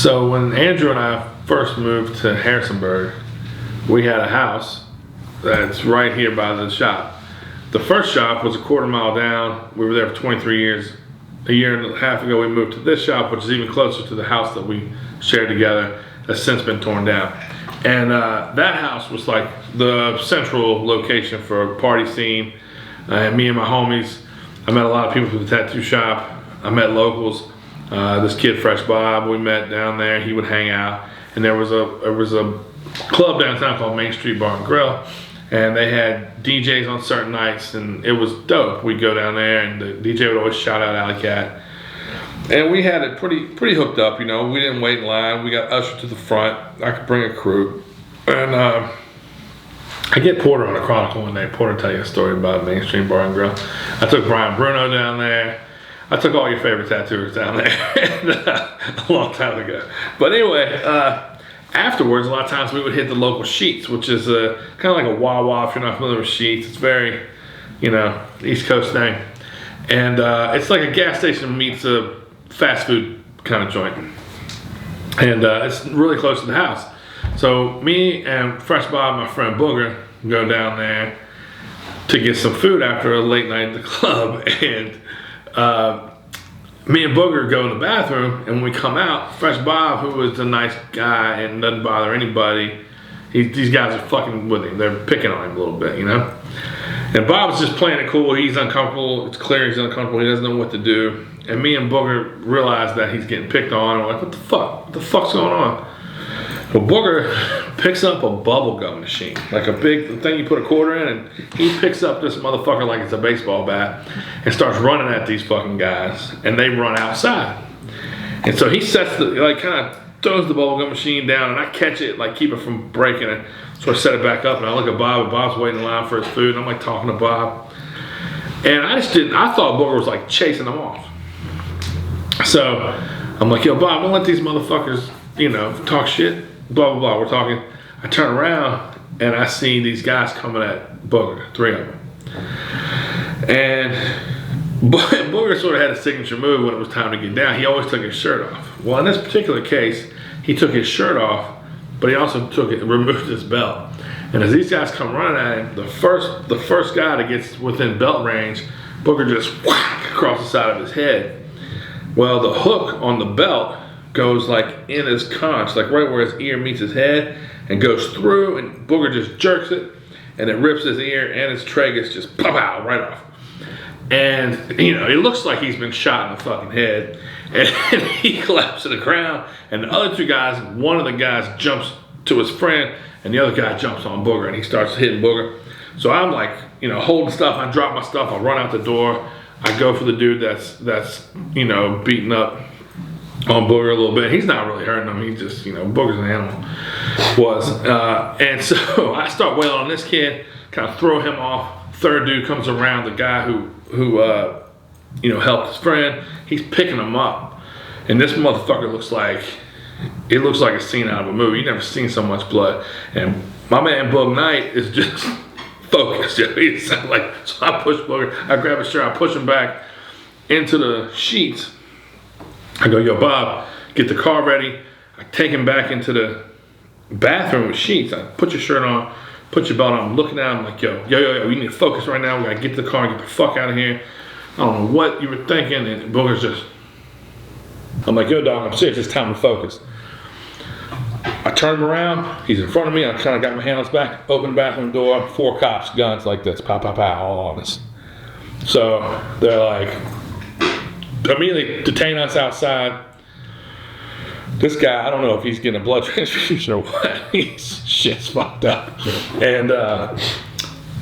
So when Andrew and I first moved to Harrisonburg, we had a house that's right here by the shop. The first shop was a quarter mile down. We were there for 23 years. A year and a half ago, we moved to this shop, which is even closer to the house that we shared together, that's since been torn down. And that house was like the central location for a party scene. Me and my homies, I met a lot of people through the tattoo shop. I met locals. This kid, Fresh Bob, we met down there. He would hang out, and there was a club downtown called Main Street Bar and Grill, and they had DJs on certain nights, and it was dope. We'd go down there, and the DJ would always shout out Alley Cat, and we had it pretty hooked up. You know, we didn't wait in line. We got ushered to the front. I could bring a crew, and I get Porter on the Chronicle one day. Porter tell you a story about Main Street Bar and Grill. I took Brian Bruno down there. I took all your favorite tattooers down there a long time ago. But anyway, afterwards, a lot of times we would hit the local Sheets, which is kind of like a Wawa if you're not familiar with Sheets. It's very, East Coast thing. And it's like a gas station meets a fast food kind of joint. And it's really close to the house. So me and Fresh Bob, my friend Booger, go down there to get some food after a late night at the club. And me and Booger go in the bathroom, and when we come out, Fresh Bob, who was a nice guy and doesn't bother anybody, these guys are fucking with him. They're picking on him a little bit, And Bob's just playing it cool. He's uncomfortable. It's clear he's uncomfortable. He doesn't know what to do. And me and Booger realize that he's getting picked on. And we're like, what the fuck? What the fuck's going on? Well, Booger picks up a bubblegum machine, like a big thing you put a quarter in, and he picks up this motherfucker like it's a baseball bat and starts running at these fucking guys, and they run outside. And so he sets kind of throws the bubblegum machine down, and I catch it, like keep it from breaking it. So I set it back up, and I look at Bob, and Bob's waiting in line for his food, and I'm like talking to Bob. And I thought Booger was like chasing them off. So I'm like, yo, Bob, don't let these motherfuckers, talk shit. Blah, blah, blah, we're talking. I turn around and I see these guys coming at Booger, 3 of them. And Booger sort of had a signature move when it was time to get down. He always took his shirt off. Well, in this particular case, he took his shirt off, but he also removed his belt. And as these guys come running at him, the first guy that gets within belt range, Booger just whack across the side of his head. Well, the hook on the belt goes like in his conch, like right where his ear meets his head, and goes through, and Booger just jerks it, and it rips his ear and his tragus just pow right off. And it looks like he's been shot in the fucking head, and he collapses to the ground, and the other 2 guys, one of the guys jumps to his friend, and the other guy jumps on Booger, and he starts hitting Booger. So I'm like, holding stuff, I drop my stuff, I run out the door, I go for the dude that's beating up on Booger a little bit. He's not really hurting him. He just, Booger's an animal. And so I start wailing on this kid, kind of throw him off. Third dude comes around, the guy who helped his friend. He's picking him up. And this motherfucker looks like a scene out of a movie. You've never seen so much blood. And my man Bug Knight is just focused. So I push Booger. I grab his shirt. I push him back into the sheets. I go, yo, Bob, get the car ready. I take him back into the bathroom with Sheets. I put your shirt on, put your belt on. I'm looking at him like, yo, we need to focus right now. We gotta get to the car and get the fuck out of here. I don't know what you were thinking. And Booger's I'm like, yo, dog, I'm serious. It's time to focus. I turn him around. He's in front of me. I kind of got my hand on his back, open the bathroom door, 4 cops, guns like this, pow, pow, pow, all on us. So they're like, immediately detain us outside. This guy, I don't know if he's getting a blood transfusion or what. Shit's fucked up. And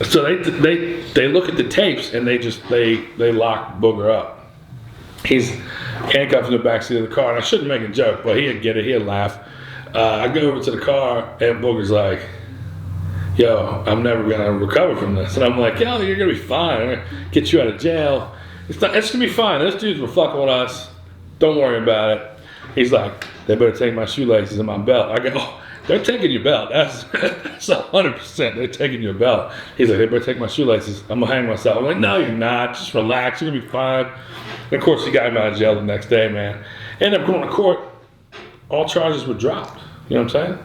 so they look at the tapes, and they lock Booger up. He's handcuffed in the backseat of the car, and I shouldn't make a joke, but he'd get it, he'd laugh. I go over to the car, and Booger's like, yo, I'm never gonna recover from this. And I'm like, yo, you're gonna be fine. I'm gonna get you out of jail. It's gonna be fine. Those dudes were fucking with us. Don't worry about it. He's like, they better take my shoelaces and my belt. I go, oh, they're taking your belt. That's 100%. They're taking your belt. He's like, they better take my shoelaces. I'm gonna hang myself. I'm like, no, you're not. Just relax. You're gonna be fine. And of course, he got him out of jail the next day, man. Ended up going to court. all charges were dropped. You know what I'm saying?